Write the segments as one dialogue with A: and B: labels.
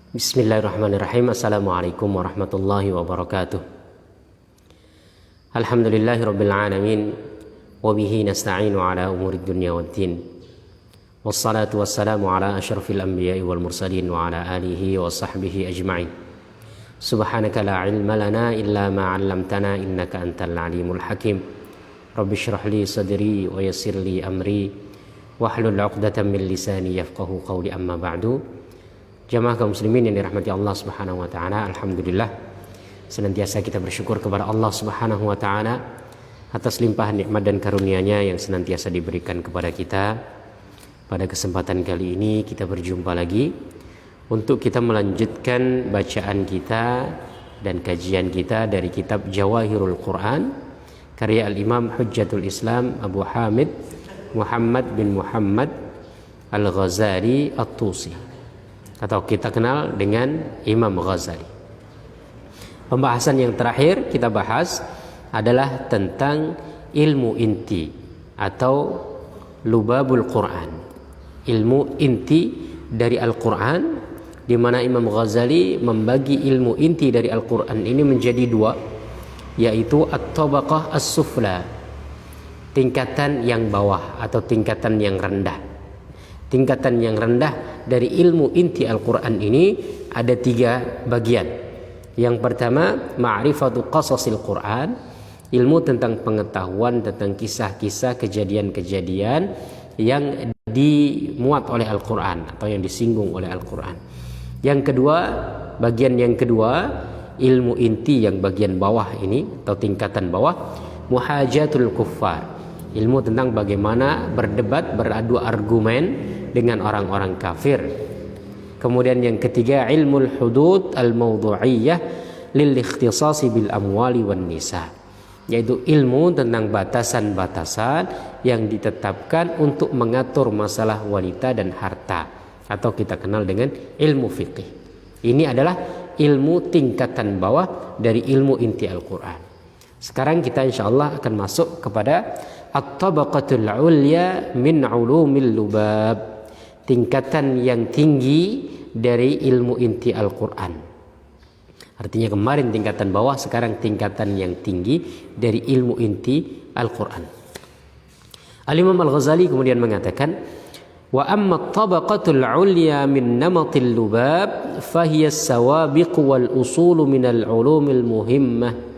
A: Bismillahirrahmanirrahim. Assalamualaikum warahmatullahi wabarakatuh. Alhamdulillahirabbil alamin wa bihi nasta'inu ala umurid dunya waddin. Wassalatu wassalamu ala asyrafil anbiya'i wal mursalin wa ala alihi wa sahbihi ajma'in. Subhanaka la ilma lana illa ma 'allamtana innaka antal alimul hakim. Rabbi shrah li sadri wa yassir li amri wahlul 'uqdatam min lisani yafqahu qawli, amma ba'du. Jamaah kaum muslimin yang dirahmati Allah Subhanahu wa taala, alhamdulillah senantiasa kita bersyukur kepada Allah Subhanahu wa taala atas limpahan nikmat dan karunia-Nya yang senantiasa diberikan kepada kita. Pada kesempatan kali ini kita berjumpa lagi untuk kita melanjutkan bacaan kita dan kajian kita dari kitab Jawahirul Quran karya Al-Imam Hujjatul Islam Abu Hamid Muhammad bin Muhammad Al-Ghazali At-Tusi, atau kita kenal dengan Imam Ghazali. Pembahasan yang terakhir kita bahas adalah tentang ilmu inti atau lubabul Quran, ilmu inti dari Al-Quran, di mana Imam Ghazali membagi ilmu inti dari Al-Quran ini menjadi dua, yaitu at-tabaqah as-sufla, tingkatan yang bawah atau tingkatan yang rendah. Tingkatan yang rendah dari ilmu inti Al-Quran ini ada tiga bagian. Yang pertama, ma'rifatu qasasil Quran, ilmu tentang pengetahuan tentang kisah-kisah, kejadian-kejadian yang dimuat oleh Al-Quran atau yang disinggung oleh Al-Quran. Yang kedua, bagian yang kedua, ilmu inti yang bagian bawah ini atau tingkatan bawah, muhajatul kuffar, ilmu tentang bagaimana berdebat, beradu argumen dengan orang-orang kafir. Kemudian yang ketiga, ilmul hudud al-mawdu'iyyah lil ikhtisasi bil amwali wan nisa, yaitu ilmu tentang batasan-batasan yang ditetapkan untuk mengatur masalah wanita dan harta, atau kita kenal dengan ilmu fiqih. Ini adalah ilmu tingkatan bawah dari ilmu inti Al-Quran. Sekarang kita insyaallah akan masuk kepada at-tabaqatul ulya min ulumil lubab, tingkatan yang tinggi dari ilmu inti Al-Quran. Artinya kemarin tingkatan bawah, sekarang tingkatan yang tinggi dari ilmu inti Al-Quran. Al-Imam Al-Ghazali kemudian mengatakan, wa amma at-tabaqatul ulya min namatil lubab fahiya as-sawabiq wal usul min al-ulumil muhimmah.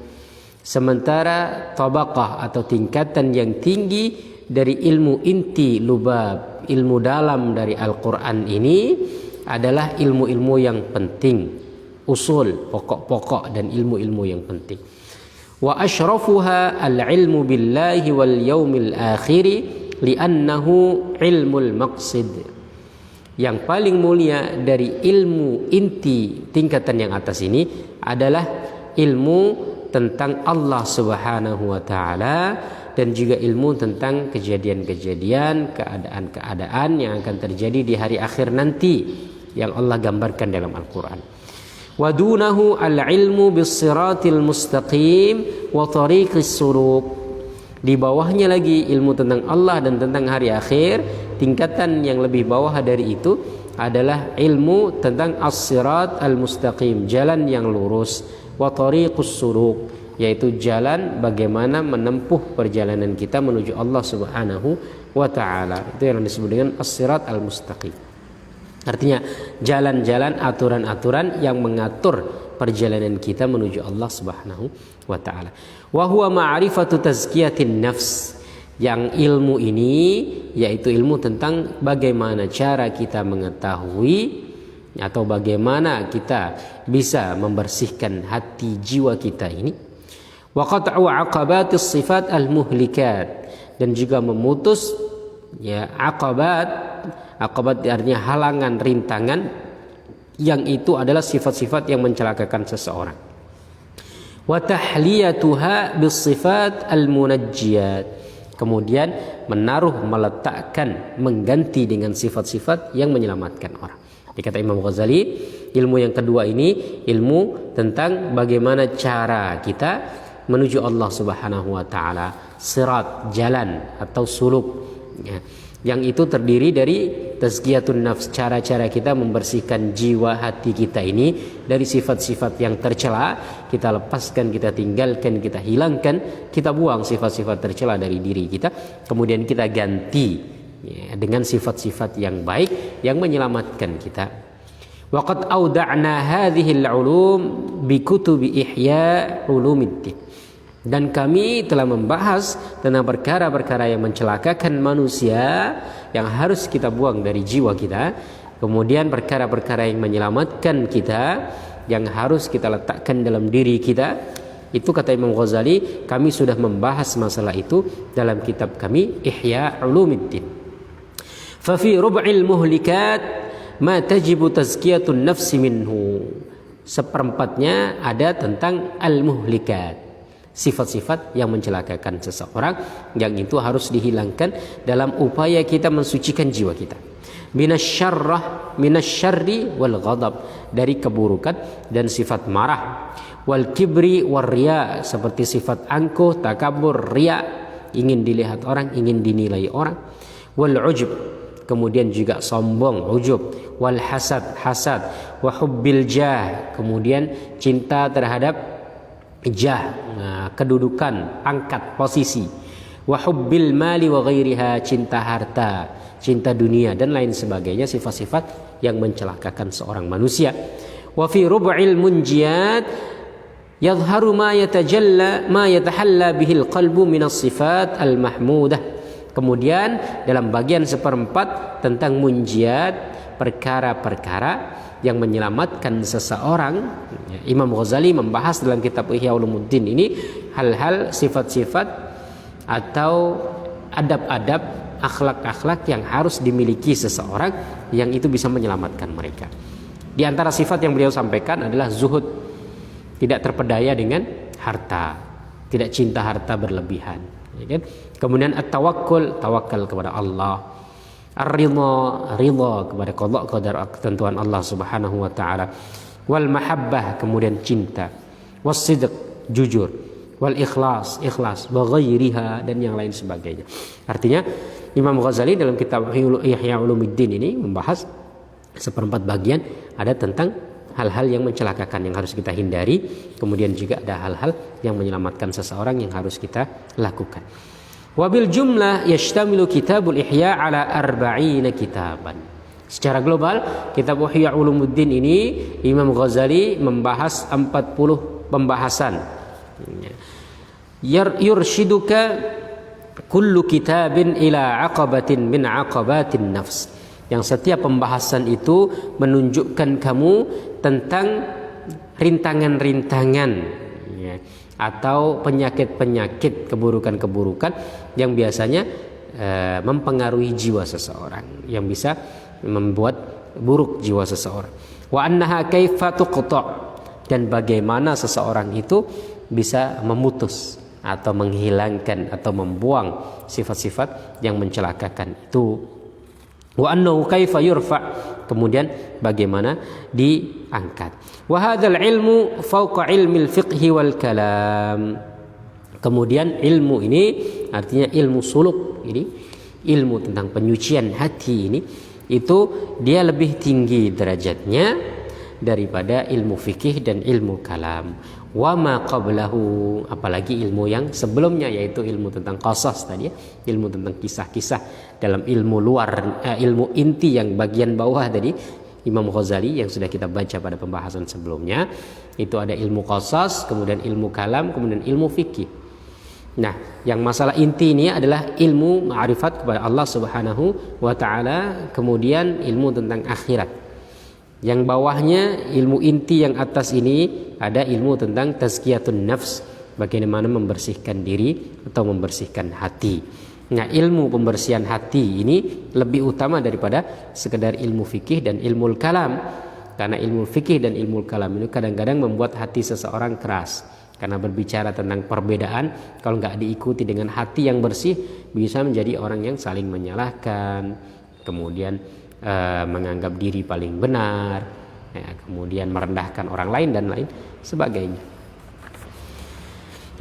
A: Sementara tabaqah atau tingkatan yang tinggi dari ilmu inti lubab, ilmu dalam dari Al-Quran ini adalah ilmu-ilmu yang penting, usul, pokok-pokok dan ilmu-ilmu yang penting. Wa asyrafuha al-ilmu billahi wal yaumil akhiri li'annahu ilmul maqsid. Yang paling mulia dari ilmu inti tingkatan yang atas ini adalah ilmu tentang Allah Subhanahu wa taala dan juga ilmu tentang kejadian-kejadian, keadaan-keadaan yang akan terjadi di hari akhir nanti yang Allah gambarkan dalam Al-Quran. Wa dunahu al-ilmu bis-siratil mustaqim wa tariqis suluk. Di bawahnya lagi ilmu tentang Allah dan tentang hari akhir. Tingkatan yang lebih bawah dari itu adalah ilmu tentang as-sirat al-mustaqim, jalan yang lurus, wa tariqus suluk, yaitu jalan bagaimana menempuh perjalanan kita menuju Allah Subhanahu wa taala. Itu yang disebut dengan as-sirat al-mustaqim. Artinya jalan-jalan, aturan-aturan yang mengatur perjalanan kita menuju Allah Subhanahu wa taala. Wa huwa ma'rifatu tazkiyatin nafs. Yang ilmu ini yaitu ilmu tentang bagaimana cara kita mengetahui atau bagaimana kita bisa membersihkan hati jiwa kita ini. Wa qat'u 'aqabatis sifat al-muhlikat, dan juga memutus aqabat artinya halangan, rintangan yang itu adalah sifat-sifat yang mencelakakan seseorang. Wa tahliyatuha bis sifat al-munajjiyat, kemudian menaruh, meletakkan, mengganti dengan sifat-sifat yang menyelamatkan orang. Dikata Imam Ghazali, ilmu yang kedua ini ilmu tentang bagaimana cara kita menuju Allah Subhanahu wa taala, sirat, jalan atau suluk, ya. Yang itu terdiri dari tazkiyatun nafs, cara-cara kita membersihkan jiwa hati kita ini dari sifat-sifat yang tercela. Kita lepaskan, kita tinggalkan, kita hilangkan, kita buang sifat-sifat tercela dari diri kita. Kemudian kita ganti dengan sifat-sifat yang baik yang menyelamatkan kita. Waqad auda'na hadhihi al-ulum bi kutubi ihya ulumiddin. Dan kami telah membahas tentang perkara-perkara yang mencelakakan manusia yang harus kita buang dari jiwa kita. Kemudian perkara-perkara yang menyelamatkan kita yang harus kita letakkan dalam diri kita. Itu kata Imam Ghazali, kami sudah membahas masalah itu dalam kitab kami Ihya Ulumiddin. Fa fi rub'il muhlikat ma tajibu tazkiyatun nafsi minhu. Seperempatnya ada tentang al-muhlikat, sifat-sifat yang mencelakakan seseorang yang itu harus dihilangkan dalam upaya kita mensucikan jiwa kita. Minasyarri wal ghadab, dari keburukan dan sifat marah. Wal kibri war riya, seperti sifat angkuh, takabur, riya, ingin dilihat orang, ingin dinilai orang. Wal ujub, kemudian juga sombong, ujub. Wal hasad, hasad. Wa hubbil jah, kemudian cinta terhadap jah, kedudukan, pangkat, posisi. Wa hubbil mali wa ghairiha, cinta harta, cinta dunia dan lain sebagainya, sifat-sifat yang mencelakakan seorang manusia. Wa fi rub'il munjiyat yadhharu ma yatahalla bihil qalbu minas sifat al mahmudah. Kemudian dalam bagian seperempat tentang munjiyat, perkara-perkara yang menyelamatkan seseorang, Imam Ghazali membahas dalam kitab Ihya Ulumuddin ini hal-hal, sifat-sifat atau adab-adab, akhlak-akhlak yang harus dimiliki seseorang yang itu bisa menyelamatkan mereka. Di antara sifat yang beliau sampaikan adalah zuhud, tidak terpedaya dengan harta, tidak cinta harta berlebihan, ya kan? Kemudian at-tawakkul, tawakal kepada Allah. Ar-ridha, ridha kepada qada qadar ketentuan Allah Subhanahu wa taala. Wal mahabbah, kemudian cinta. Was sidq, jujur. Wal ikhlas, ikhlas, wa ghairiha, dan yang lain sebagainya. Artinya Imam Ghazali dalam kitab Ihya Ulumiddin ini membahas seperempat bagian ada tentang hal-hal yang mencelakakan yang harus kita hindari, kemudian juga ada hal-hal yang menyelamatkan seseorang yang harus kita lakukan. Wabil jumlah yashtamilu kitabul Ihya ala 40 kitaban. Secara global, kitab Ihya Ulumuddin ini Imam Ghazali membahas 40 pembahasan. Yurshiduka kullu kitabin ila aqabatin min aqabatin nafs. Yang setiap pembahasan itu menunjukkan kamu tentang rintangan-rintangan, ya, atau penyakit-penyakit, keburukan-keburukan yang biasanya mempengaruhi jiwa seseorang, yang bisa membuat buruk jiwa seseorang. Wa annaha kaifa tuqta', dan bagaimana seseorang itu bisa memutus atau menghilangkan atau membuang sifat-sifat yang mencelakakan itu. Wa annahu kaifa yurfa', kemudian bagaimana diangkat. Wa hadzal ilmu fawqa ilmil fiqhi wal kalam. Kemudian ilmu ini artinya ilmu suluk ini, ilmu tentang penyucian hati ini, itu dia lebih tinggi derajatnya daripada ilmu fikih dan ilmu kalam. Wa ma qablahu, apalagi ilmu yang sebelumnya, yaitu ilmu tentang qasas tadi ya, ilmu tentang kisah-kisah dalam ilmu luar, ilmu inti yang bagian bawah tadi Imam Ghazali yang sudah kita baca pada pembahasan sebelumnya. Itu ada ilmu qasas, kemudian ilmu kalam, kemudian ilmu fikih. Nah, yang masalah inti ini adalah ilmu ma'rifat kepada Allah Subhanahu wa taala, kemudian ilmu tentang akhirat. Yang bawahnya ilmu inti yang atas ini ada ilmu tentang tazkiyatun nafs, bagaimana membersihkan diri atau membersihkan hati. Nah, ilmu pembersihan hati ini lebih utama daripada sekedar ilmu fikih dan ilmu kalam. Karena ilmu fikih dan ilmu kalam ini kadang-kadang membuat hati seseorang keras. Karena berbicara tentang perbedaan, kalau nggak diikuti dengan hati yang bersih, bisa menjadi orang yang saling menyalahkan, kemudian menganggap diri paling benar, ya, kemudian merendahkan orang lain dan lain sebagainya.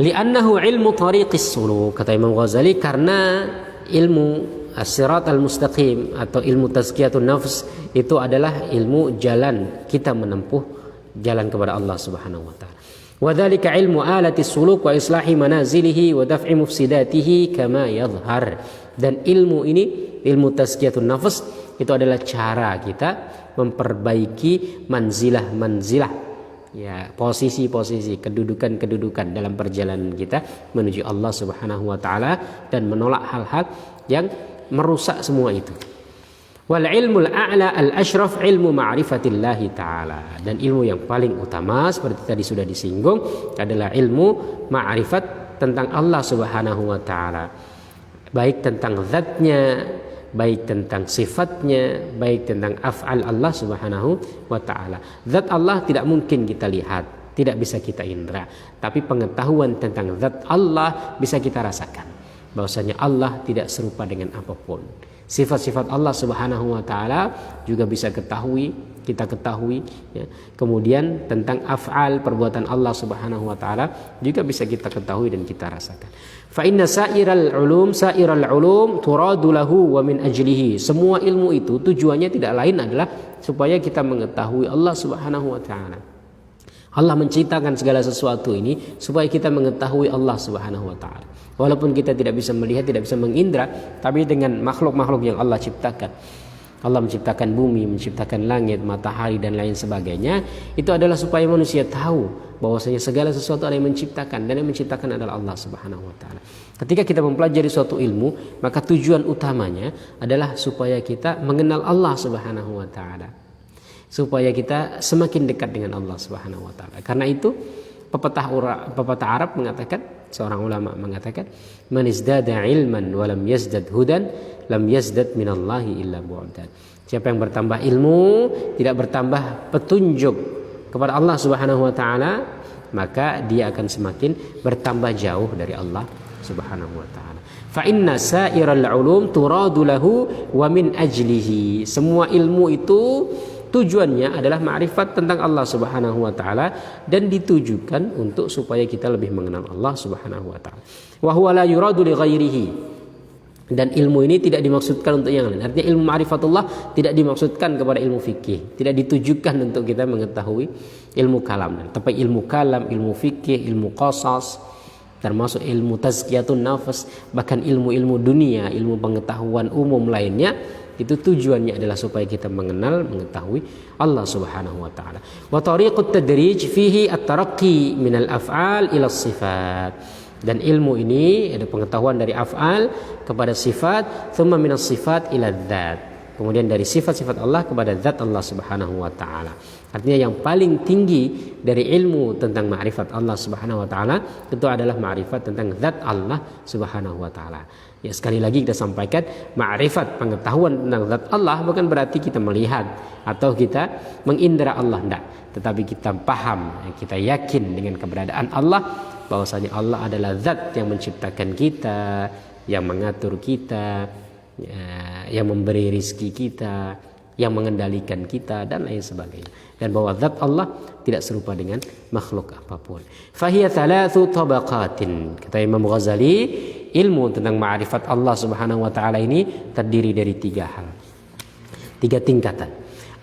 A: Li'annahu ilmu tariqis suluk, kata Imam Ghazali, karena ilmu as-sirat al-mustaqim atau ilmu tazkiyatun nafs itu adalah ilmu jalan kita menempuh jalan kepada Allah Subhanahu wa taala. Wa dzalika ilmu alati suluk wa islahi manazilihi wa daf'i mufsidatihi kama yadhhar. Dan ilmu ini, ilmu tazkiyatun nafs itu adalah cara kita memperbaiki manzilah-manzilah, ya, posisi-posisi, kedudukan-kedudukan dalam perjalanan kita menuju Allah Subhanahu wa taala dan menolak hal-hal yang merusak semua itu. Wal ilmul a'la al-ashraf ilmu ma'rifatillahi taala. Dan ilmu yang paling utama seperti tadi sudah disinggung adalah ilmu ma'rifat tentang Allah Subhanahu wa taala. Baik tentang zatnya, baik tentang sifatnya, baik tentang af'al Allah Subhanahu wa taala. Zat Allah tidak mungkin kita lihat, tidak bisa kita indra, tapi pengetahuan tentang zat Allah bisa kita rasakan. Bahwasanya Allah tidak serupa dengan apapun. Sifat-sifat Allah Subhanahu wa taala juga bisa kita ketahui, ya. Kemudian tentang af'al, perbuatan Allah Subhanahu wa taala juga bisa kita ketahui dan kita rasakan. Fa inna sa'iral ulum turadu lahu wa min ajlihi. Semua ilmu itu tujuannya tidak lain adalah supaya kita mengetahui Allah Subhanahu wa taala. Allah menciptakan segala sesuatu ini supaya kita mengetahui Allah Subhanahu wa taala. Walaupun kita tidak bisa melihat, tidak bisa mengindra, tapi dengan makhluk-makhluk yang Allah ciptakan. Allah menciptakan bumi, menciptakan langit, matahari dan lain sebagainya. Itu adalah supaya manusia tahu bahwasanya segala sesuatu ada yang menciptakan, dan yang menciptakan adalah Allah Subhanahu wa taala. Ketika kita mempelajari suatu ilmu, maka tujuan utamanya adalah supaya kita mengenal Allah Subhanahu wa taala. Supaya kita semakin dekat dengan Allah Subhanahu wa taala. Karena itu pepatah Arab mengatakan, seorang ulama mengatakan, man izdada ilman wa lam yazdad hudan lam yazdad minallahi illa bu'dan. Siapa yang bertambah ilmu, tidak bertambah petunjuk kepada Allah Subhanahu wa taala, maka dia akan semakin bertambah jauh dari Allah Subhanahu wa taala. Fa inna sa'iral ulum turadu lahu wa min ajlihi. Semua ilmu itu tujuannya adalah ma'rifat tentang Allah Subhanahu wa taala dan ditujukan untuk supaya kita lebih mengenal Allah Subhanahu wa taala. Wa huwa la yuradu li ghairihi. Dan ilmu ini tidak dimaksudkan untuk yang lain. Artinya ilmu ma'rifatullah tidak dimaksudkan kepada ilmu fikih, tidak ditujukan untuk kita mengetahui ilmu kalam. Tapi ilmu kalam, ilmu fikih, ilmu qasas, termasuk ilmu tazkiyatun nafs, bahkan ilmu-ilmu dunia, ilmu pengetahuan umum lainnya, itu tujuannya adalah supaya kita mengetahui Allah Subhanahu wa taala. Wa tariqut tadrij fihi at-taraqqi minal af'al ila sifat. Dan ilmu ini ada pengetahuan dari af'al kepada sifat, thumma minas sifat ila dzat. Kemudian dari sifat-sifat Allah kepada zat Allah Subhanahu wa taala. Artinya yang paling tinggi dari ilmu tentang ma'rifat Allah Subhanahu wa taala itu adalah ma'rifat tentang zat Allah Subhanahu wa taala. Ya, sekali lagi kita sampaikan, ma'rifat, pengetahuan tentang zat Allah bukan berarti kita melihat atau kita mengindra Allah, tidak. Tetapi kita paham, kita yakin dengan keberadaan Allah, bahwasanya Allah adalah zat yang menciptakan kita, yang mengatur kita, yang memberi rizki kita, yang mengendalikan kita dan lain sebagainya. Dan bahwa zat Allah tidak serupa dengan makhluk apapun. Fahiya thalathu tabaqatin. Kata Imam Ghazali, ilmu tentang ma'rifat Allah Subhanahu wa taala ini terdiri dari 3 hal. 3 tingkatan.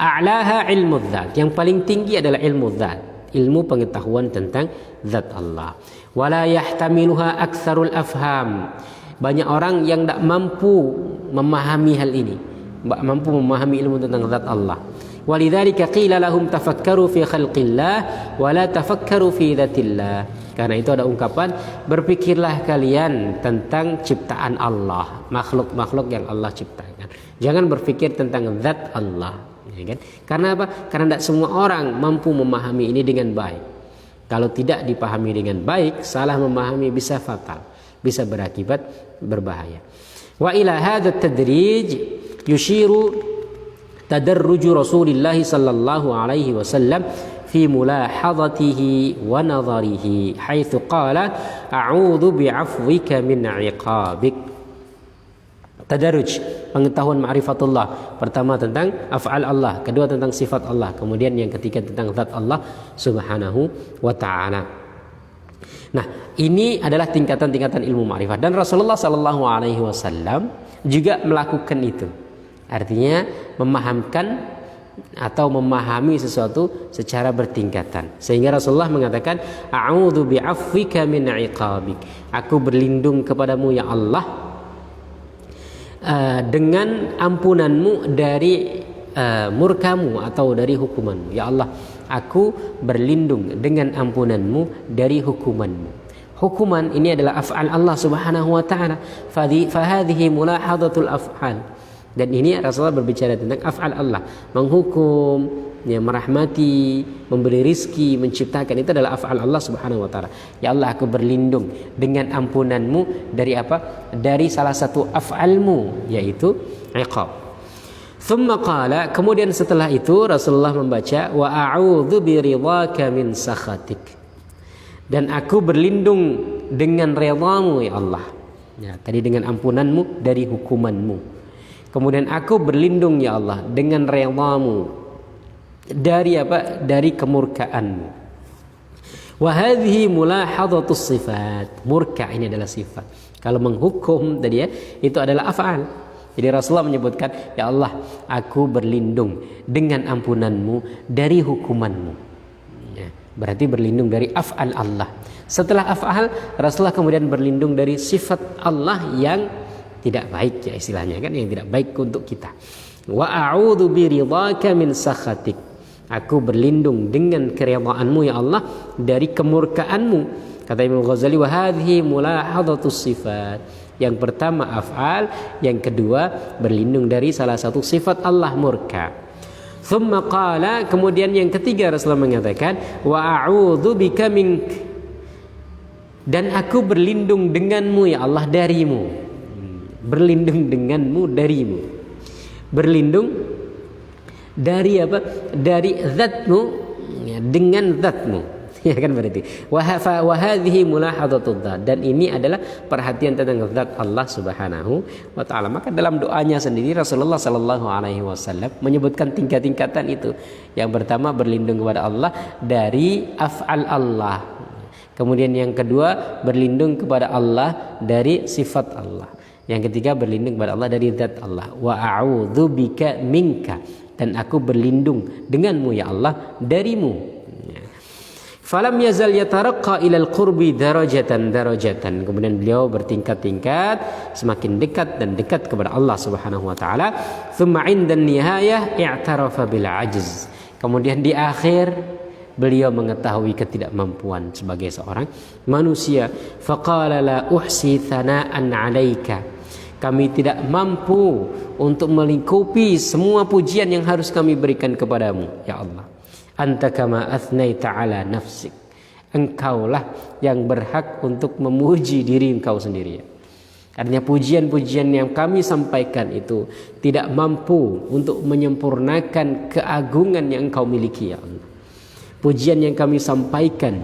A: A'laha ilmu dzat. Yang paling tinggi adalah ilmu dzat, ilmu pengetahuan tentang zat Allah. Wala yahtamiluha aktsarul afham. Banyak orang yang tidak mampu memahami hal ini, mampu memahami ilmu tentang zat Allah. Walidzalika qila lahum tafakkaru fi khalqillah wa la tafakkaru fi dzatillah. Karena itu ada ungkapan, berpikirlah kalian tentang ciptaan Allah, makhluk-makhluk yang Allah ciptakan. Jangan berpikir tentang zat Allah, ya kan? Karena apa? Karena tidak semua orang mampu memahami ini dengan baik. Kalau tidak dipahami dengan baik, salah memahami bisa fatal, bisa berakibat berbahaya. Wa ila hadha tadrij yushiru tadarruju Rasulillah sallallahu alaihi wasallam fi mulahadatihi wa nadharihi haitsu qala a'udzu bi'afwika min 'iqabik. Tadarruj, pengetahuan ma'rifatullah. Pertama tentang af'al Allah, kedua tentang sifat Allah, kemudian yang ketiga tentang zat Allah Subhanahu wa ta'ala. Nah, ini adalah tingkatan-tingkatan ilmu ma'rifat dan Rasulullah sallallahu alaihi wasallam juga melakukan itu. Artinya memahamkan atau memahami sesuatu secara bertingkatan. Sehingga Rasulullah mengatakan, "A'udzu bi'afwika min 'iqabik." Aku berlindung kepadamu ya Allah dengan ampunanmu dari murkamu atau dari hukumanmu. Ya Allah, aku berlindung dengan ampunanmu dari hukumanmu. Hukuman ini adalah af'al Allah subhanahu wa ta'ala. Fahadhihi mulahadatul af'al. Dan ini Rasulullah berbicara tentang af'al Allah, menghukum, ya, merahmati, memberi rizki, menciptakan. Itu adalah af'al Allah subhanahu wa ta'ala. Ya Allah, aku berlindung dengan ampunanmu dari apa? Dari salah satu af'almu, yaitu iqab. Thumma qala, kemudian setelah itu Rasulullah membaca, wa a'udzu biridhaka min sakhatik. Dan aku berlindung dengan redhamu ya Allah. Ya, tadi dengan ampunanmu dari hukumanmu. Kemudian aku berlindung ya Allah dengan redhamu dari apa? Dari kemurkaanmu. Wa hadhihi mulahadhatus sifat. Murka ini adalah sifat. Kalau menghukum tadi ya, itu adalah af'al. Jadi Rasulullah menyebutkan, ya Allah, aku berlindung dengan ampunanmu dari hukumanmu. Ya, berarti berlindung dari af'al Allah. Setelah af'al, Rasulullah kemudian berlindung dari sifat Allah yang tidak baik, ya istilahnya kan, yang tidak baik untuk kita. Wa a'udzu biridhaka min sakhatik. Aku berlindung dengan keridhaanmu ya Allah dari kemurkaanmu. Kata Imam Ghazali, wa hadhihi mulahadhatus sifat. Yang pertama af'al, yang kedua berlindung dari salah satu sifat Allah, murka. Thumma qala, kemudian yang ketiga Rasulullah mengatakan, wa a'udzu bika mink. Dan aku berlindung denganmu ya Allah darimu. Berlindung denganmu darimu. Berlindung dari apa? Dari zatmu, ya, dengan zatmu. Ya kan berarti. Wa hadhihi mulahadhatud dzat. Dan ini adalah perhatian tentang zat Allah Subhanahu wa taala. Maka dalam doanya sendiri Rasulullah sallallahu alaihi wasallam menyebutkan tingkat-tingkatan itu. Yang pertama berlindung kepada Allah dari af'al Allah. Kemudian yang kedua berlindung kepada Allah dari sifat Allah. Yang ketiga berlindung kepada Allah dari zat Allah. Wa a'udzu bika minka. Dan aku berlindung denganmu ya Allah darimu. Falam yazal yataraqqa ilal qurbi darajatan. Kemudian beliau bertingkat-tingkat, semakin dekat dan dekat kepada Allah Subhanahu wa taala. Tsumma 'indan nihayah i'tarafa bil 'ajz. Kemudian di akhir beliau mengetahui ketidakmampuan sebagai seorang manusia. Faqala la uhsi thana'an 'alaika. Kami tidak mampu untuk melingkupi semua pujian yang harus kami berikan kepadamu ya Allah. Anta kama athnaita ala nafsik. Engkaulah yang berhak untuk memuji diri engkau sendiri. Artinya pujian-pujian yang kami sampaikan itu tidak mampu untuk menyempurnakan keagungan yang engkau miliki ya Allah. Pujian yang kami sampaikan,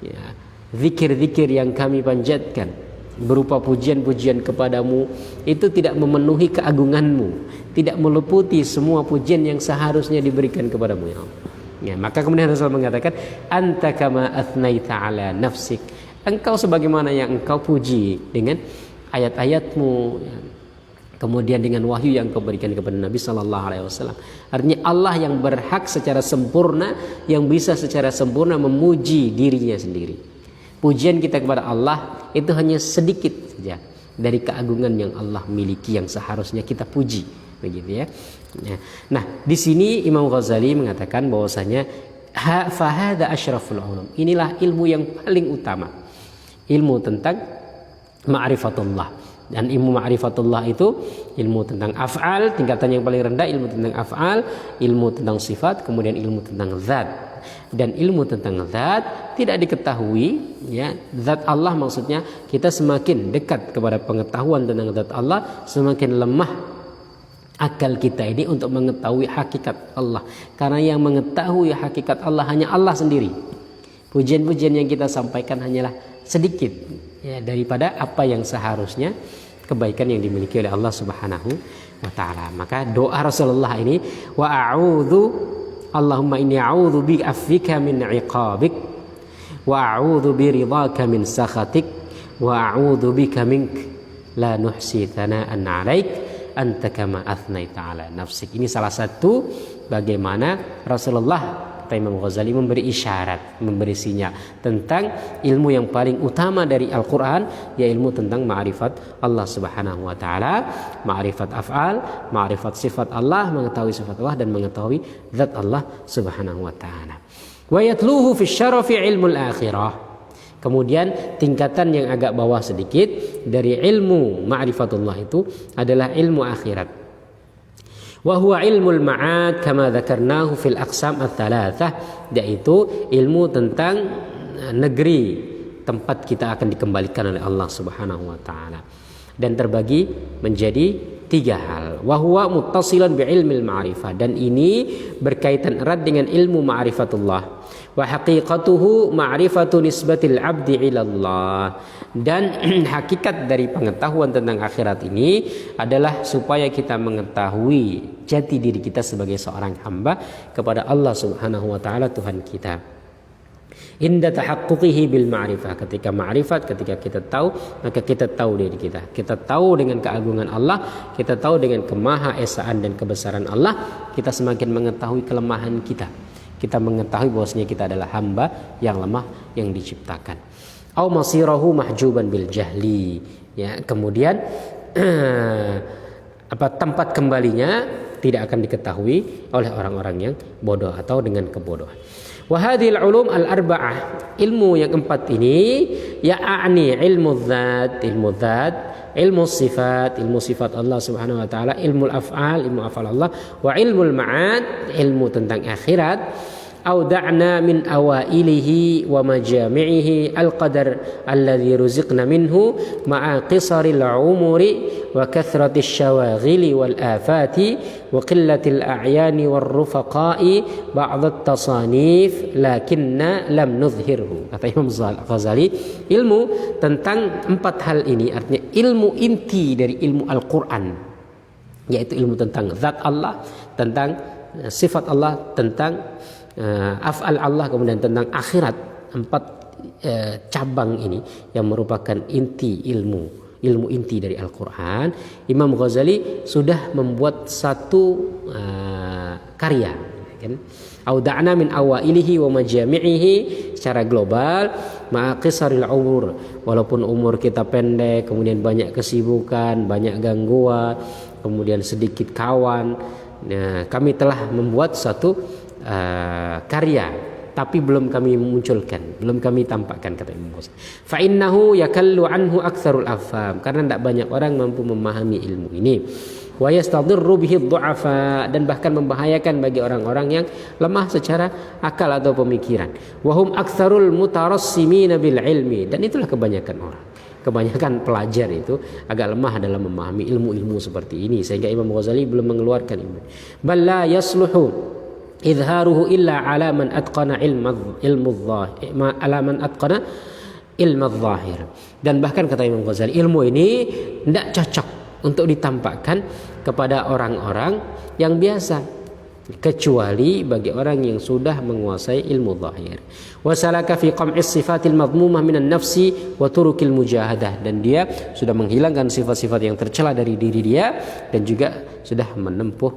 A: ya, zikir-zikir yang kami panjatkan berupa pujian-pujian kepadamu itu tidak memenuhi keagunganmu, tidak meliputi semua pujian yang seharusnya diberikan kepadamu ya Allah. Ya, maka kemudian Rasul mengatakan, anta kama athnaita ala nafsik. Engkau sebagaimana yang engkau puji dengan ayat-ayatmu, ya, kemudian dengan wahyu yang kau berikan kepada Nabi sallallahu alaihi wasallam. Artinya Allah yang berhak secara sempurna, yang bisa secara sempurna memuji dirinya sendiri. Pujian kita kepada Allah itu hanya sedikit saja dari keagungan yang Allah miliki yang seharusnya kita puji, begitu ya. Nah, di sini Imam Ghazali mengatakan bahwasanya fahada asyraful ulum. Inilah ilmu yang paling utama. Ilmu tentang ma'rifatullah. Dan ilmu ma'rifatullah itu ilmu tentang af'al, tingkatan yang paling rendah ilmu tentang af'al, ilmu tentang sifat, kemudian ilmu tentang zat. Dan ilmu tentang zat tidak diketahui, ya, zat Allah maksudnya kita semakin dekat kepada pengetahuan tentang zat Allah, semakin lemah akal kita ini untuk mengetahui hakikat Allah. Karena yang mengetahui hakikat Allah hanya Allah sendiri. Pujian-pujian yang kita sampaikan hanyalah sedikit, ya, daripada apa yang seharusnya kebaikan yang dimiliki oleh Allah Subhanahu wa taala. Maka doa Rasulullah ini, wa a'udzu Allahumma inni a'udzu bi'afwika min 'iqabik wa a'udzu biridhaka min sakhatik wa a'udzu bika mink la nuhsi thana'an 'alaik anta kama athnaita 'ala nafsik. Ini salah satu bagaimana Rasulullah, kata Imam Ghazali, memberi isyarat, memberi sinyal tentang ilmu yang paling utama dari Al-Quran, yaitu ilmu tentang ma'rifat Allah Subhanahu wa ta'ala, ma'rifat af'al, ma'rifat sifat Allah, mengetahui sifat Allah dan mengetahui zat Allah Subhanahu wa ta'ala. Wa yatluhu fi syarafi ilmul akhirah. Kemudian tingkatan yang agak bawah sedikit dari ilmu ma'rifatullah itu adalah ilmu akhirat. Wa huwa ilmul ma'ad kama dzakarnahu fil aqsam ats-tsalatsah, yaitu ilmu tentang negeri tempat kita akan dikembalikan oleh Allah Subhanahu wa taala, dan terbagi menjadi 3 hal. Wa huwa muttasilan bi ilmil ma'rifah, dan ini berkaitan erat dengan ilmu ma'rifatullah. Wa haqiqatuhu ma'rifatu nisbatil 'abdi ila Allah, dan hakikat dari pengetahuan tentang akhirat ini adalah supaya kita mengetahui jati diri kita sebagai seorang hamba kepada Allah Subhanahu wa taala, Tuhan kita. Inda tahaqquqihi bil ma'rifah, ketika ma'rifat, ketika kita tahu, maka kita tahu diri kita. Kita tahu dengan keagungan Allah, kita tahu dengan kemahaesaan dan kebesaran Allah, kita semakin mengetahui kelemahan kita. Kita mengetahui bahwasanya kita adalah hamba yang lemah yang diciptakan. Au masirahu mahjuban bil jahli, ya, kemudian tempat kembalinya tidak akan diketahui oleh orang-orang yang bodoh atau dengan kebodohan. Wa hadhil ulum al-arba'ah, ilmu yang 4 ini ya'ani ilmu dzat, ilmu sifat, ilmu sifat Allah Subhanahu wa taala, ilmu af'al, ilmu af'al Allah, wa ilmu ma'ad, ilmu tentang akhirat. Auda'na min awailihi wa majami'ihi al-qadar alladhi ruziqna minhu ma'a qisaril umuri wa kathratish syawaghili wal afati wa qillatil a'yani war rufaqa'i ba'd at-tasanif lakinna lam nuzhirhu. Kata Imam Ghazali, ilmu tentang 4 hal ini, artinya ilmu inti dari ilmu Al-Quran, yaitu ilmu tentang zat Allah, tentang sifat Allah, tentang af'al Allah, kemudian tentang akhirat. 4 cabang ini yang merupakan inti ilmu inti dari Al-Quran. Imam Ghazali sudah membuat satu karya, kan? Auda'na min awailihi wa majami'ihi, secara global, ma'a qisaril umur, walaupun umur kita pendek, kemudian banyak kesibukan, banyak gangguan, kemudian sedikit kawan, kami telah membuat satu karya, tapi belum kami munculkan, belum kami tampakkan, kata Imam Ghazali. Fa innahu yakallu anhu aktsarul afham, karena tidak banyak orang mampu memahami ilmu ini. Wa yastadirru bihi dhu'afa, dan bahkan membahayakan bagi orang-orang yang lemah secara akal atau pemikiran. Wa hum aktsarul mutarassimin bil ilmi, dan itulah kebanyakan orang. Kebanyakan pelajar itu agak lemah dalam memahami ilmu-ilmu seperti ini, sehingga Imam Ghazali belum mengeluarkan ilmu. Bal la yasluhu idharuhu illa ala man atqana ilmu dhahir. Dan bahkan kata Imam Ghazali, ilmu ini tidak cocok untuk ditampakkan kepada orang-orang yang biasa, kecuali bagi orang yang sudah menguasai ilmu zahir. Wasalaka fi qam'is sifatil madmumah minan nafsi wa turukil mujahadah, dan dia sudah menghilangkan sifat-sifat yang tercela dari diri dia, dan juga sudah menempuh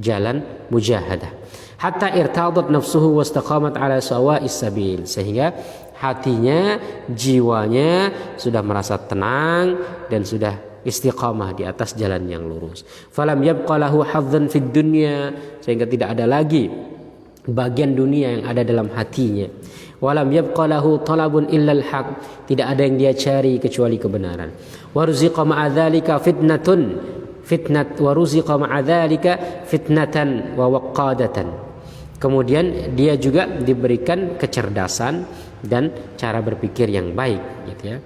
A: jalan mujahadah. Hatta irtadat nafsuhu wastaqamat ala sawa'is sabil, sehingga hatinya, jiwanya sudah merasa tenang dan sudah istiqamah di atas jalan yang lurus. Falam yabqa lahu hadzan fid dunya, sehingga tidak ada lagi bagian dunia yang ada dalam hatinya. Walam yabqa lahu talabun illa al-haq, tidak ada yang dia cari kecuali kebenaran. Warzuqa ma'a dzalika fitnatan wa waqadatan. Kemudian dia juga diberikan kecerdasan dan cara berpikir yang baik, gitu ya.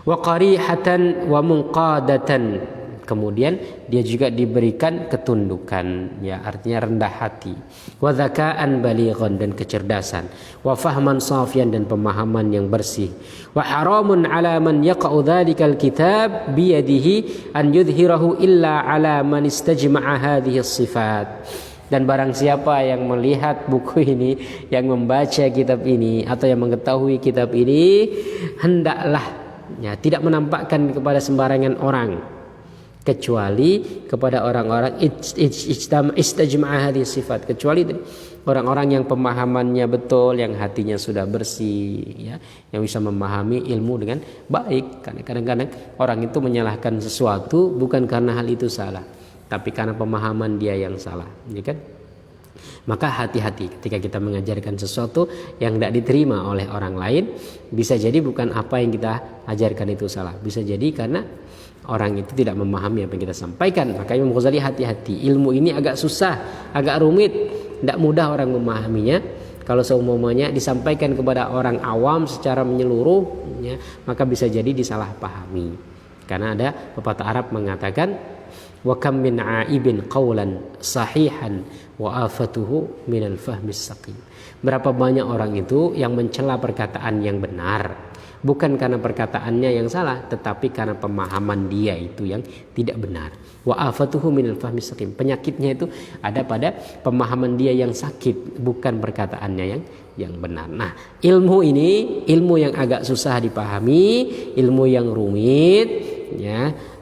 A: Wa qarihatan wa munqadatan, kemudian dia juga diberikan ketundukan, ya, artinya rendah hati. Wa dzaka'an balighan, dan kecerdasan. Wa fahman safian, dan pemahaman yang bersih. Wa haramun ala man yaqa'u dzalikal kitab biyadihi an yudhhirahu illa ala man istajma'a hadhihi sifat. Dan barang siapa yang melihat buku ini, yang membaca kitab ini atau yang mengetahui kitab ini, hendaklah tidak menampakkan kepada sembarangan orang, kecuali kepada orang-orang istajma'a hadhihi sifat, kecuali orang-orang yang pemahamannya betul, yang hatinya sudah bersih, yang bisa memahami ilmu dengan baik. Karena kadang-kadang orang itu menyalahkan sesuatu bukan karena hal itu salah, tapi karena pemahaman dia yang salah, kan? Maka hati-hati ketika kita mengajarkan sesuatu yang tidak diterima oleh orang lain. Bisa jadi bukan apa yang kita ajarkan itu salah, bisa jadi karena orang itu tidak memahami apa yang kita sampaikan. Maka Imam Ghazali hati-hati, ilmu ini agak susah, agak rumit, tidak mudah orang memahaminya. Kalau seumpamanya disampaikan kepada orang awam secara menyeluruh, maka bisa jadi disalahpahami. Karena ada pepatah Arab mengatakan, wa kam min aibin qawlan sahihan wa afatuhu minal fahmis saqim. Berapa banyak orang itu yang mencela perkataan yang benar, bukan karena perkataannya yang salah, tetapi karena pemahaman dia itu yang tidak benar. Wa afatuhu minal fahmis saqim. Penyakitnya itu ada pada pemahaman dia yang sakit, bukan perkataannya yang benar. Nah, ilmu ini ilmu yang agak susah dipahami, ilmu yang rumit,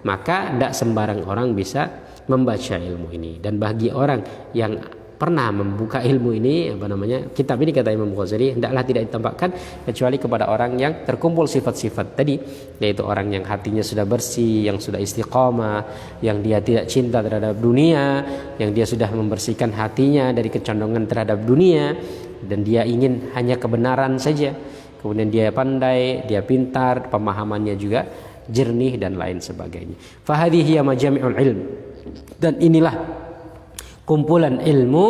A: maka tidak sembarang orang bisa membaca ilmu ini. Dan bagi orang yang pernah membuka ilmu ini, kitab ini, kata Imam Ghazali, hendaklah tidak ditampakkan kecuali kepada orang yang terkumpul sifat-sifat tadi, yaitu orang yang hatinya sudah bersih, yang sudah istiqamah, yang dia tidak cinta terhadap dunia, yang dia sudah membersihkan hatinya dari kecondongan terhadap dunia, dan dia ingin hanya kebenaran saja. Kemudian dia pandai, dia pintar, pemahamannya juga jernih dan lain sebagainya. Fahadhihi majami'ul ilm. Dan inilah kumpulan ilmu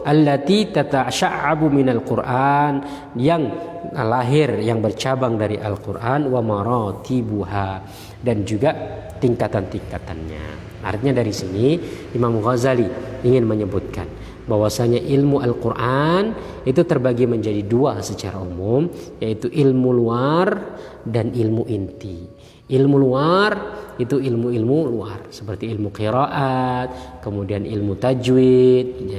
A: allati tatasha'abu minal Qur'an, yang lahir, yang bercabang dari Al-Qur'an, wa maratibuha, dan juga tingkatan-tingkatannya. Artinya dari sini Imam Ghazali ingin menyebutkan bahwasanya ilmu Al-Qur'an itu terbagi menjadi dua secara umum, yaitu ilmu luar dan ilmu inti. Ilmu luar itu ilmu-ilmu luar seperti ilmu qiraat, kemudian ilmu tajwid,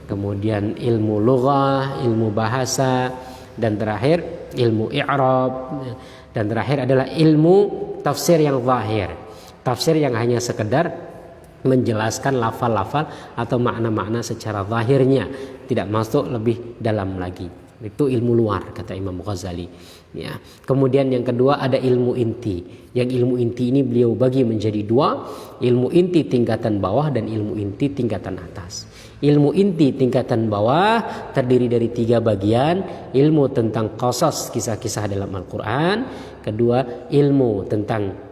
A: kemudian ilmu lughah, ilmu bahasa, dan terakhir ilmu i'rab, dan terakhir adalah ilmu tafsir yang zahir, tafsir yang hanya sekedar menjelaskan lafal-lafal atau makna-makna secara zahirnya, tidak masuk lebih dalam lagi. Itu ilmu luar, kata Imam Ghazali. Kemudian yang kedua ada ilmu inti. Yang ilmu inti ini beliau bagi menjadi dua, ilmu inti tingkatan bawah dan ilmu inti tingkatan atas. Ilmu inti tingkatan bawah terdiri dari 3 bagian: ilmu tentang qasas, kisah-kisah dalam Al-Quran; kedua, ilmu tentang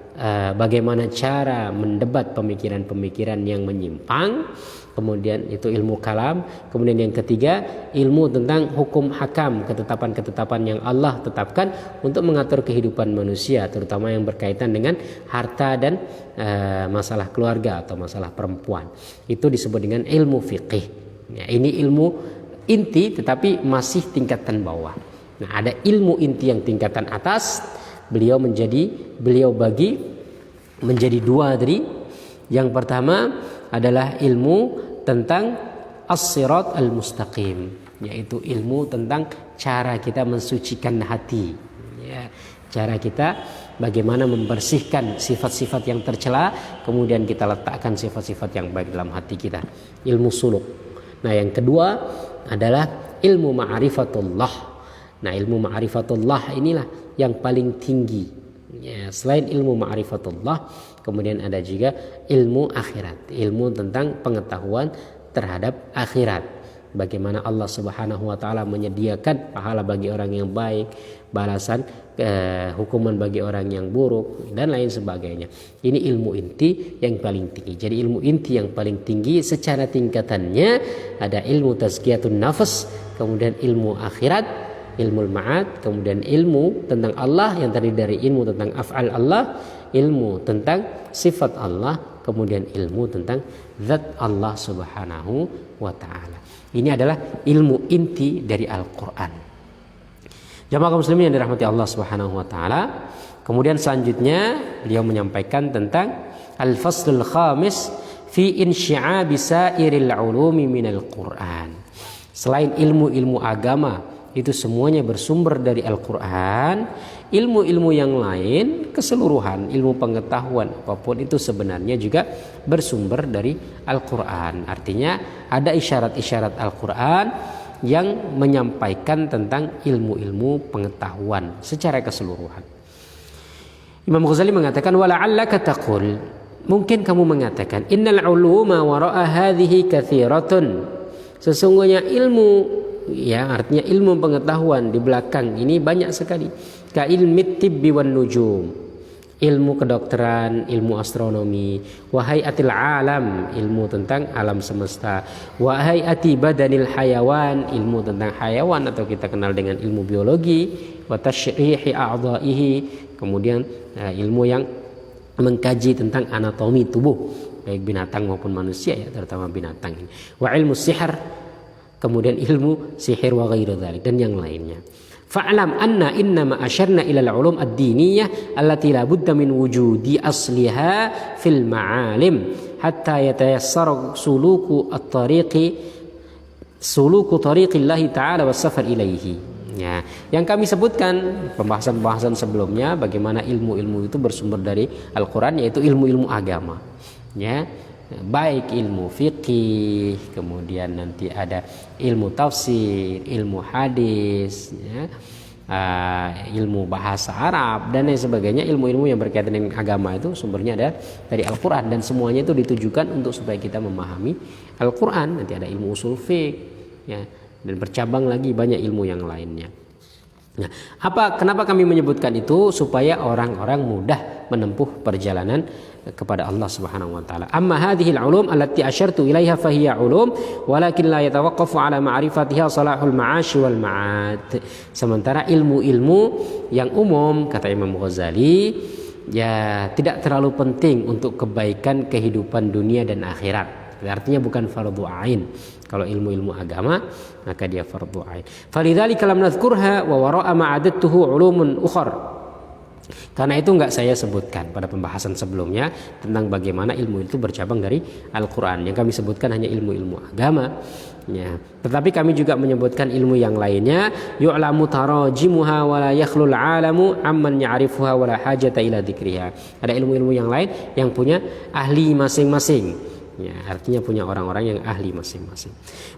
A: bagaimana cara mendebat pemikiran-pemikiran yang menyimpang; kemudian itu ilmu kalam; kemudian yang ketiga, ilmu tentang hukum hakam, ketetapan-ketetapan yang Allah tetapkan untuk mengatur kehidupan manusia, terutama yang berkaitan dengan harta dan masalah keluarga atau masalah perempuan. Itu disebut dengan ilmu fiqih. Ini ilmu inti tetapi masih tingkatan bawah. Nah, ada ilmu inti yang tingkatan atas, beliau bagi menjadi 2 tadi. Yang pertama adalah ilmu tentang as-sirat al-mustaqim, yaitu ilmu tentang cara kita mensucikan hati, cara kita bagaimana membersihkan sifat-sifat yang tercela, kemudian kita letakkan sifat-sifat yang baik dalam hati kita, ilmu suluk. Nah, yang kedua adalah ilmu ma'rifatullah. Nah, ilmu ma'rifatullah inilah yang paling tinggi. Selain ilmu ma'rifatullah, kemudian ada juga ilmu akhirat, ilmu tentang pengetahuan terhadap akhirat. Bagaimana Allah Subhanahu wa taala menyediakan pahala bagi orang yang baik, balasan hukuman bagi orang yang buruk, dan lain sebagainya. Ini ilmu inti yang paling tinggi. Jadi ilmu inti yang paling tinggi secara tingkatannya ada ilmu tazkiyatun nafs, kemudian ilmu akhirat, ilmu ma'ad, kemudian ilmu tentang Allah yang terdiri dari ilmu tentang af'al Allah, ilmu tentang sifat Allah, kemudian ilmu tentang zat Allah Subhanahu wa ta'ala. Ini adalah ilmu inti dari Al-Quran. Jamaah kaum muslimin yang dirahmati Allah Subhanahu wa ta'ala. Kemudian selanjutnya beliau menyampaikan tentang al-faslul khamis fi insyi'abi sairil ulumi minal Qur'an. Selain ilmu-ilmu agama itu semuanya bersumber dari Al-Qur'an, ilmu-ilmu yang lain keseluruhan ilmu pengetahuan apapun itu sebenarnya juga bersumber dari Al-Qur'an. Artinya ada isyarat-isyarat Al-Qur'an yang menyampaikan tentang ilmu-ilmu pengetahuan secara keseluruhan. Imam Ghazali mengatakan wala'allaka taqul, mungkin kamu mengatakan innal uluma wara'a hadhihi katsiratun, sesungguhnya ilmu, ya artinya ilmu pengetahuan di belakang ini banyak sekali. Ka ilmi tibbi wan nujum, ilmu kedokteran, ilmu astronomi, wahai atil alam, ilmu tentang alam semesta, wahai ati badanil hayawan, ilmu tentang hayawan atau kita kenal dengan ilmu biologi, wa tasyrihi a'dha'ihi, kemudian ilmu yang mengkaji tentang anatomi tubuh baik binatang maupun manusia, ya terutama binatang ini, wa ilmu sihir, kemudian ilmu sihir wa ghairu dzalik dan yang lainnya. Fa'lam anna innama asyarna ila al-ulum ad-diniyah allati la budda min wujudi asliha fil ma'alim hatta yatayassara suluku tariqillahi ta'ala was safar ilaihi. Ya, yang kami sebutkan pembahasan-pembahasan sebelumnya bagaimana ilmu-ilmu itu bersumber dari Al-Qur'an, yaitu ilmu-ilmu agama. Ya, baik ilmu fikih, kemudian nanti ada ilmu tafsir, ilmu hadis, ya, ilmu bahasa Arab dan lain sebagainya. Ilmu-ilmu yang berkaitan dengan agama itu sumbernya ada dari Al-Quran dan semuanya itu ditujukan untuk supaya kita memahami Al-Quran. Nanti ada ilmu usul fiqh, ya, dan bercabang lagi banyak ilmu yang lainnya. Nah, kenapa kami menyebutkan itu? Supaya orang-orang mudah menempuh perjalanan kepada Allah Subhanahu wa taala. Amma hadhihi al-ulum allati asyartu ilaiha fahiya ulum walakin la yatawaqqafu ala ma'rifatiha salahul ma'ash wal ma'ad. Sementara ilmu-ilmu yang umum kata Imam Ghazali ya tidak terlalu penting untuk kebaikan kehidupan dunia dan akhirat. Artinya bukan fardhu ain. Kalau ilmu-ilmu agama maka dia fardhu ain. Falidzalika lam nadhkurha wa wara'a ma'adattuhu ulumun ukhra. Karena itu enggak saya sebutkan pada pembahasan sebelumnya tentang bagaimana ilmu itu bercabang dari Al-Quran. Yang kami sebutkan hanya ilmu-ilmu agama, ya. Tetapi kami juga menyebutkan ilmu yang lainnya. Yu'lamu tarajimuha wa la yakhlul 'alamu amman ya'rifuha wa la hajata ila dzikriha. Ada ilmu-ilmu yang lain yang punya ahli masing-masing. Ya, artinya punya orang-orang yang ahli masing-masing.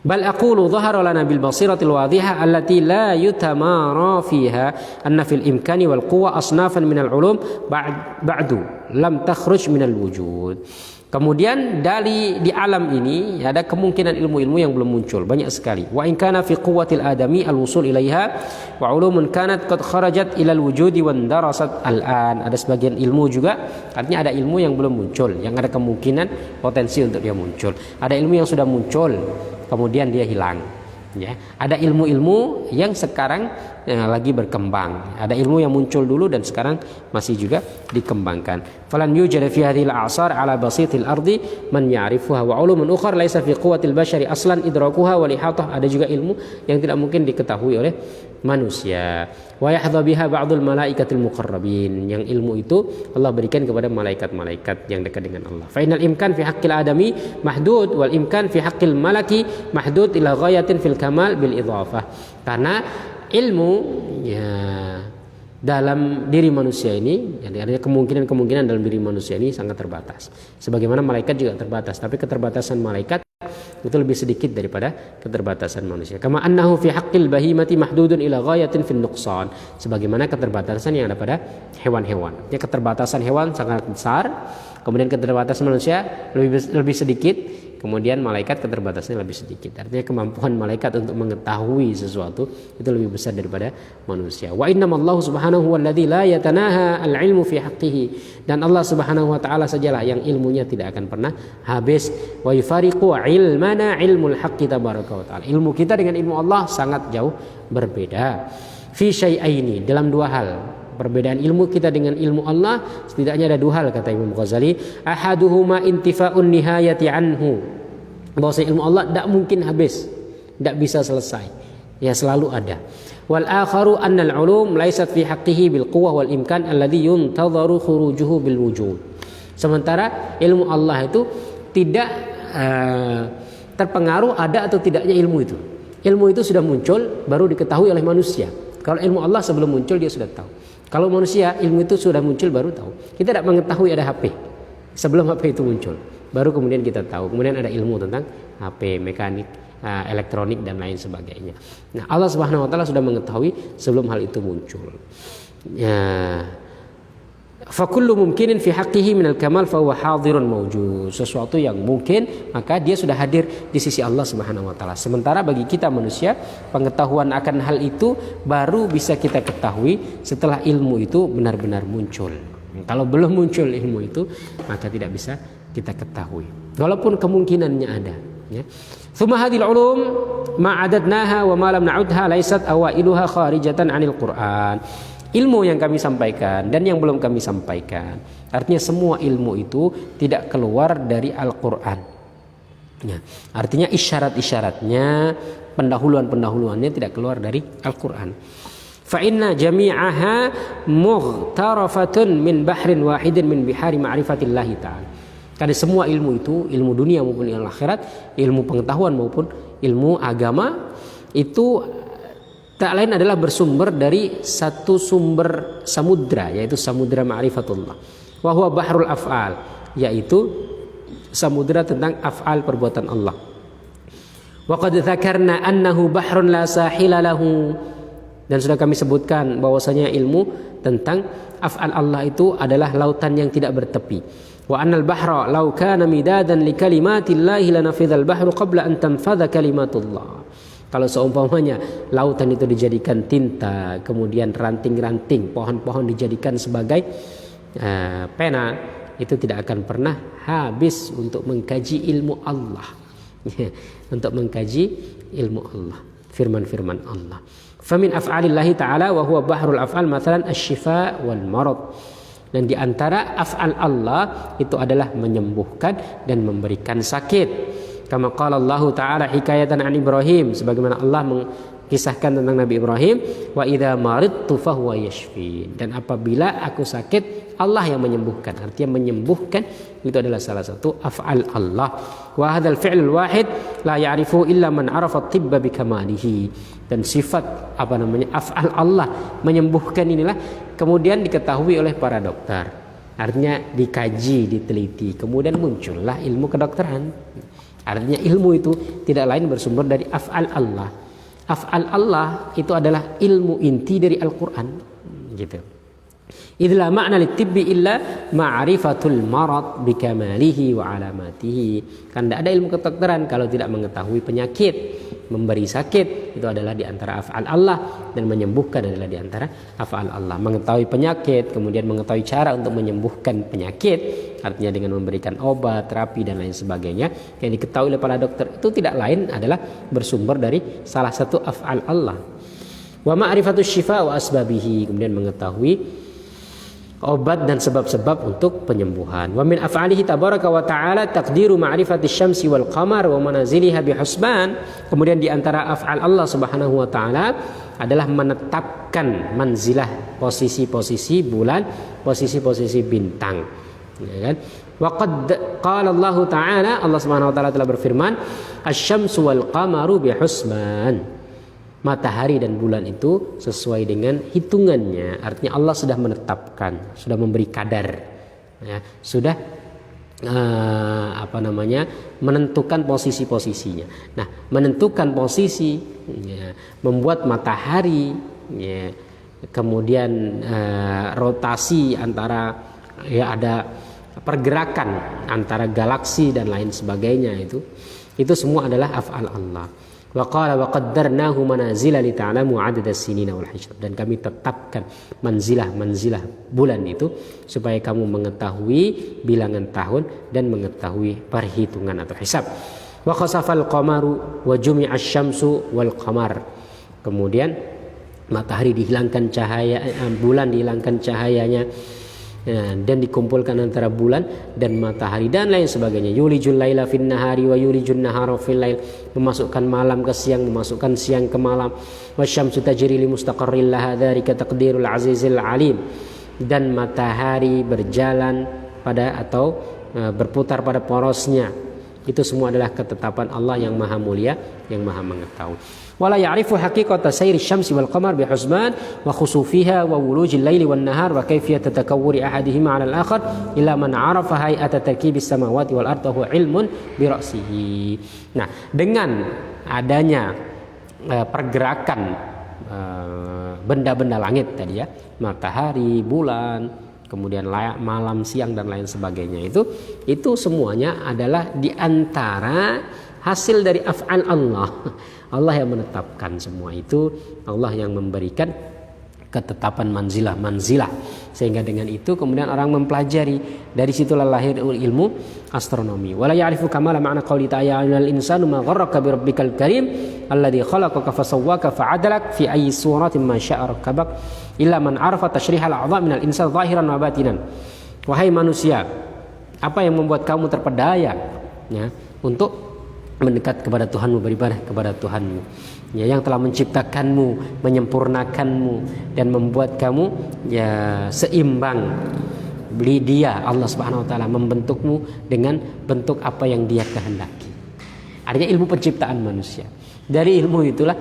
A: Bal aqulu dhahara lana bil basiratil wadhiha allati la yutamara fiha anna fil imkani wal quwwa asnafan minal ulum ba'du lam takhruj minal wujud. Kemudian di alam ini ada kemungkinan ilmu-ilmu yang belum muncul banyak sekali. Wa in kana fi quwwatil adami al-wusul ilaiha wa ulumun kanat qad kharajat ila al-wujudi wa darasat al-an. Ada sebagian ilmu juga artinya ada ilmu yang belum muncul, yang ada kemungkinan potensi untuk dia muncul. Ada ilmu yang sudah muncul kemudian dia hilang. Ya, ada ilmu-ilmu yang sekarang lagi berkembang. Ada ilmu yang muncul dulu dan sekarang masih juga dikembangkan. Falan yujad fi hadhil a'sar ala basitil ardi man ya'rifuha wa ulumun ukhra laysa fi quwwatil bashari aslan idrakuha wa lihatah. Ada juga ilmu yang tidak mungkin diketahui oleh manusia. Wa yahdha biha ba'dul malaikatil muqarrabin. Yang ilmu itu Allah berikan kepada malaikat-malaikat yang dekat dengan Allah. Fa innal imkan fi haqqil adami mahdud wal imkan fi haqqil malaki mahdud ila ghayatin fil kamal bil idhafah. Karena ilmu ya dalam diri manusia ini, jadi artinya kemungkinan dalam diri manusia ini sangat terbatas. Sebagaimana malaikat juga terbatas, tapi keterbatasan malaikat itu lebih sedikit daripada keterbatasan manusia. Kama annahu fi haqqil bahimati mahdudun ila ghayatin fin nuqsan. Sebagaimana keterbatasan yang ada pada hewan-hewan. Ya, keterbatasan hewan sangat besar, kemudian keterbatasan manusia lebih sedikit. Kemudian malaikat keterbatasannya lebih sedikit. Artinya kemampuan malaikat untuk mengetahui sesuatu itu lebih besar daripada manusia. Wa innamallahu subhanahu walladzi la yatanaha al-ilmu fi haqqihi. Dan Allah Subhanahu wa taala sajalah yang ilmunya tidak akan pernah habis. Wa yufariqu ilmana ilmul haqqi tabaraka wa taala. Ilmu kita dengan ilmu Allah sangat jauh berbeda. Fi syai'aini, dalam dua hal. Perbedaan ilmu kita dengan ilmu Allah setidaknya ada dua hal kata Imam Ghazali. Ahaduhuma intifa'un nihayati anhu. Bahwa ilmu Allah tidak mungkin habis, tidak bisa selesai. Ya selalu ada. Wal akharu anna al-ulum laysat fi haqqihi bil quwwah wal imkan alladhi yuntadharu khurujuhu bil wujud. Sementara ilmu Allah itu tidak terpengaruh ada atau tidaknya ilmu itu. Ilmu itu sudah muncul baru diketahui oleh manusia. Kalau ilmu Allah sebelum muncul dia sudah tahu. Kalau manusia ilmu itu sudah muncul baru tahu. Kita tidak mengetahui ada HP sebelum HP itu muncul. Baru kemudian kita tahu. Kemudian ada ilmu tentang HP, mekanik, elektronik dan lain sebagainya. Nah, Allah Subhanahu wa taala sudah mengetahui sebelum hal itu muncul. Ya. Fa kullu mumkinin fi haqqihi minal kamal fa huwa hadirun mawjud. Sesuatu yang mungkin maka dia sudah hadir di sisi Allah Subhanahu wa taala. Sementara bagi kita manusia, pengetahuan akan hal itu baru bisa kita ketahui setelah ilmu itu benar-benar muncul. Kalau belum muncul ilmu itu, maka tidak bisa kita ketahui. Walaupun kemungkinannya ada, ya. Tsumma hadhil ulum ma adadnaha wa ma lam na'udha laysat awailuha kharijatan 'anil Qur'an. Ilmu yang kami sampaikan dan yang belum kami sampaikan, artinya semua ilmu itu tidak keluar dari Al-Quran, ya. Artinya isyarat-isyaratnya, pendahuluan-pendahuluannya tidak keluar dari Al-Quran. Fa inna jami'aha mughtarafatun min bahrin wahidin min bihari ma'rifatillahi ta'ala. Karena semua ilmu itu, ilmu dunia maupun ilmu akhirat, ilmu pengetahuan maupun ilmu agama, itu tak lain adalah bersumber dari satu sumber samudra, yaitu samudra ma'rifatullah. Wa huwa bahrul af'al, yaitu samudra tentang af'al perbuatan Allah. Wa qad dzakarna annahu bahrun la sahila lahu. Dan sudah kami sebutkan bahwasanya ilmu tentang af'al Allah itu adalah lautan yang tidak bertepi. Wa annal bahra law kana midadan li kalimatillahi lanafidhal bahru qabla an tanfadha kalimatullah. Kalau seumpamanya lautan itu dijadikan tinta, kemudian ranting-ranting pohon-pohon dijadikan sebagai pena, itu tidak akan pernah habis untuk mengkaji ilmu Allah. Untuk mengkaji ilmu Allah, firman-firman Allah. Famin af'alillahi ta'ala wa huwa bahrul af'al mathalan asy-syifa wal marad. Dan di antara af'al Allah itu adalah menyembuhkan dan memberikan sakit. Kama qala Allah Ta'ala hikayatan an Ibrahim, sebagaimana Allah mengisahkan tentang Nabi Ibrahim, wa idza maridtu fahuwa yashfin. Dan apabila aku sakit, Allah yang menyembuhkan. Artinya menyembuhkan itu adalah salah satu af'al Allah. Wa hadzal fi'lul wahid la ya'rifu illa man 'arafa at-tibba bikamalihi. Dan sifat af'al Allah menyembuhkan inilah kemudian diketahui oleh para dokter. Artinya dikaji, diteliti, kemudian muncullah ilmu kedokteran. Artinya ilmu itu tidak lain bersumber dari af'al Allah. Af'al Allah itu adalah ilmu inti dari Al-Quran, gitu. Idza ma'na litibbi illa ma'rifatul marad bikamalihi wa alamatihi. Kan tidak ada ilmu kedokteran kalau tidak mengetahui penyakit. Memberi sakit itu adalah di antara af'al Allah, dan menyembuhkan adalah di antara af'al Allah. Mengetahui penyakit, kemudian mengetahui cara untuk menyembuhkan penyakit, artinya dengan memberikan obat, terapi dan lain sebagainya yang diketahui oleh para dokter, itu tidak lain adalah bersumber dari salah satu af'al Allah. Wa ma'rifatus syifa wa asbabihi, kemudian mengetahui obat dan sebab-sebab untuk penyembuhan. Wa min af'alihi tabaraka wa ta'ala taqdiru ma'rifatis syamsi wal qamar wa manaziliha bihusban. Kemudian di antara af'al Allah Subhanahu wa taala adalah menetapkan manzilah, posisi-posisi bulan, posisi-posisi bintang, ya kan? Wa qad qala Allah ta'ala, Allah Subhanahu wa taala telah berfirman, asy-syamsu wal qamaru bihusban. Matahari dan bulan itu sesuai dengan hitungannya. Artinya Allah sudah menetapkan, sudah memberi kadar, ya, sudah menentukan posisi-posisinya. Nah, menentukan posisi, ya, membuat matahari, ya, kemudian rotasi antara, ya, ada pergerakan antara galaksi dan lain sebagainya, itu semua adalah af'al Allah. Wa qala wa qaddarnahu manazila li ta'lamu 'adada as-sinina wal hisab. Dan kami tetapkan manzilah bulan itu supaya kamu mengetahui bilangan tahun dan mengetahui perhitungan atau hisab. Wa khasafal qamaru wa jumi'a asy-syamsu wal qamar. Kemudian matahari dihilangkan cahaya, bulan dihilangkan cahayanya, dan dikumpulkan antara bulan dan matahari dan lain sebagainya. Yulijul laila fin nahari wa yulijun nahara fil lail. Memasukkan malam ke siang, memasukkan siang ke malam. Wasyamsu tajri li mustaqarril laha dzalika taqdirul azizil alim. Dan matahari berjalan pada atau berputar pada porosnya. Itu semua adalah ketetapan Allah yang maha mulia, yang maha mengetahui. Wala ya'rifu haqiqata sayri syamsi wal qamar bi husban wa khusufiha wa wulujil laili wan nahar wa kayfiyat takawwuri ahadihima 'ala al-akhar illa man 'arafa hay'ata tarkibis samawati wal ardi huwa ilmun bi ra'sihi. Nah, dengan adanya pergerakan benda-benda langit tadi ya, matahari, bulan, kemudian malam, siang dan lain sebagainya, itu semuanya adalah diantara hasil dari af'al Allah. Allah yang menetapkan semua itu, Allah yang memberikan ketetapan manzilah, sehingga dengan itu kemudian orang mempelajari, dari situlah lahir ilmu astronomi. Wala ya'rifu kamala ma'na qouli ta'ala al insanu ma gharraka bi rabbikal karim alladzi khalaqaka fasawwaka fa'adalak fi ayyi suratin ma syaa rakkabak illa man 'arafa tashrihal a'dha' minal insan zahiran wa batinan. Wahai manusia, apa yang membuat kamu terpedaya ya untuk mendekat kepada Tuhanmu, beribadah kepada Tuhanmu ya, yang telah menciptakanmu, menyempurnakanmu dan membuat kamu ya seimbang. Dia Allah Subhanahu wa taala membentukmu dengan bentuk apa yang Dia kehendaki. Artinya ilmu penciptaan manusia. Dari ilmu itulah,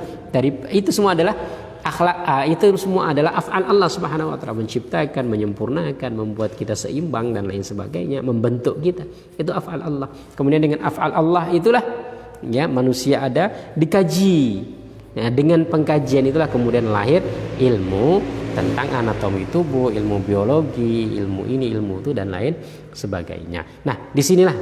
A: itu semua adalah akhlak, itu semua adalah af'al Allah Subhanahu wa taala, menciptakan, menyempurnakan, membuat kita seimbang dan lain sebagainya, membentuk kita. Itu af'al Allah. Kemudian dengan af'al Allah itulah ya manusia ada, dikaji. Nah, dengan pengkajian itulah kemudian lahir ilmu tentang anatomi tubuh, ilmu biologi, ilmu ini, ilmu itu dan lain sebagainya. Nah, disinilah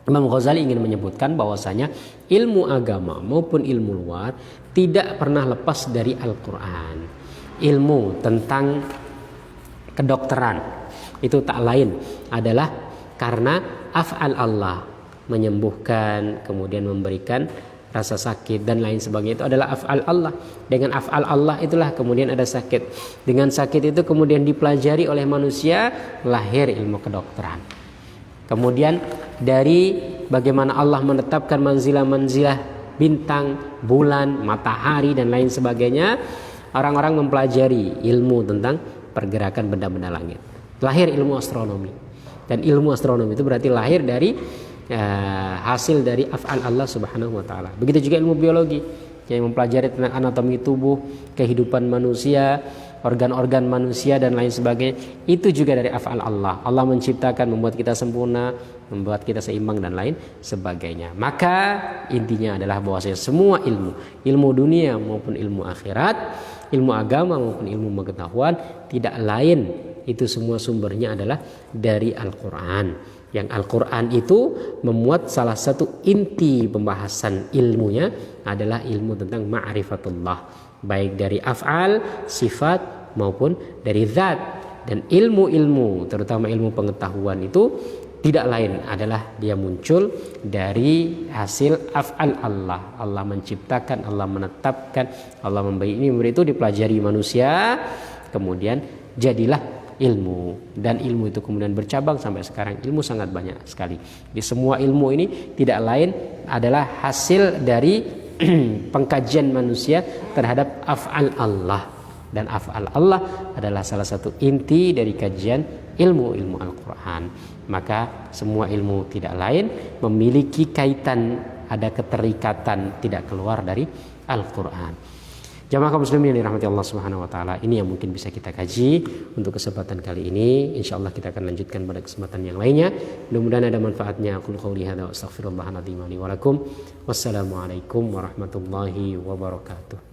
A: Imam Ghazali ingin menyebutkan bahwasanya ilmu agama maupun ilmu luar tidak pernah lepas dari Al-Quran. Ilmu tentang kedokteran itu tak lain adalah karena af'al Allah, menyembuhkan, kemudian memberikan rasa sakit dan lain sebagainya, itu adalah af'al Allah. Dengan af'al Allah itulah kemudian ada sakit. Dengan sakit itu kemudian dipelajari oleh manusia, lahir ilmu kedokteran. Kemudian dari bagaimana Allah menetapkan manzilah-manzilah bintang, bulan, matahari dan lain sebagainya, orang-orang mempelajari ilmu tentang pergerakan benda-benda langit. Lahir ilmu astronomi. Dan ilmu astronomi itu berarti lahir dari hasil dari af'al Allah Subhanahu wa taala. Begitu juga ilmu biologi yang mempelajari tentang anatomi tubuh, kehidupan manusia, organ-organ manusia dan lain sebagainya, itu juga dari af'al Allah. Allah menciptakan, membuat kita sempurna, membuat kita seimbang dan lain sebagainya. Maka intinya adalah bahwasanya semua ilmu dunia maupun ilmu akhirat, ilmu agama maupun ilmu pengetahuan, tidak lain itu semua sumbernya adalah dari Al-Quran. Yang Al-Quran itu memuat salah satu inti pembahasan ilmunya adalah ilmu tentang ma'rifatullah, baik dari af'al, sifat maupun dari zat. Dan ilmu-ilmu, terutama ilmu pengetahuan itu tidak lain adalah dia muncul dari hasil af'al Allah. Allah menciptakan, Allah menetapkan, Allah memberi ini, memberi itu, dipelajari manusia, kemudian jadilah ilmu. Dan ilmu itu kemudian bercabang sampai sekarang. Ilmu sangat banyak sekali. Di semua ilmu ini tidak lain adalah hasil dari pengkajian manusia terhadap af'al Allah. Dan af'al Allah adalah salah satu inti dari kajian ilmu Al-Quran. Maka semua ilmu tidak lain memiliki kaitan, ada keterikatan, tidak keluar dari Al-Quran. Jamaah kaum muslimin yang dirahmati Allah Subhanahu wa taala, ini yang mungkin bisa kita kaji untuk kesempatan kali ini. Insyaallah kita akan lanjutkan pada kesempatan yang lainnya. Mudah-mudahan ada manfaatnya. Aqul qouli hadza wa astaghfirullahal azim li wa lakum. Wassalamualaikum warahmatullahi wabarakatuh.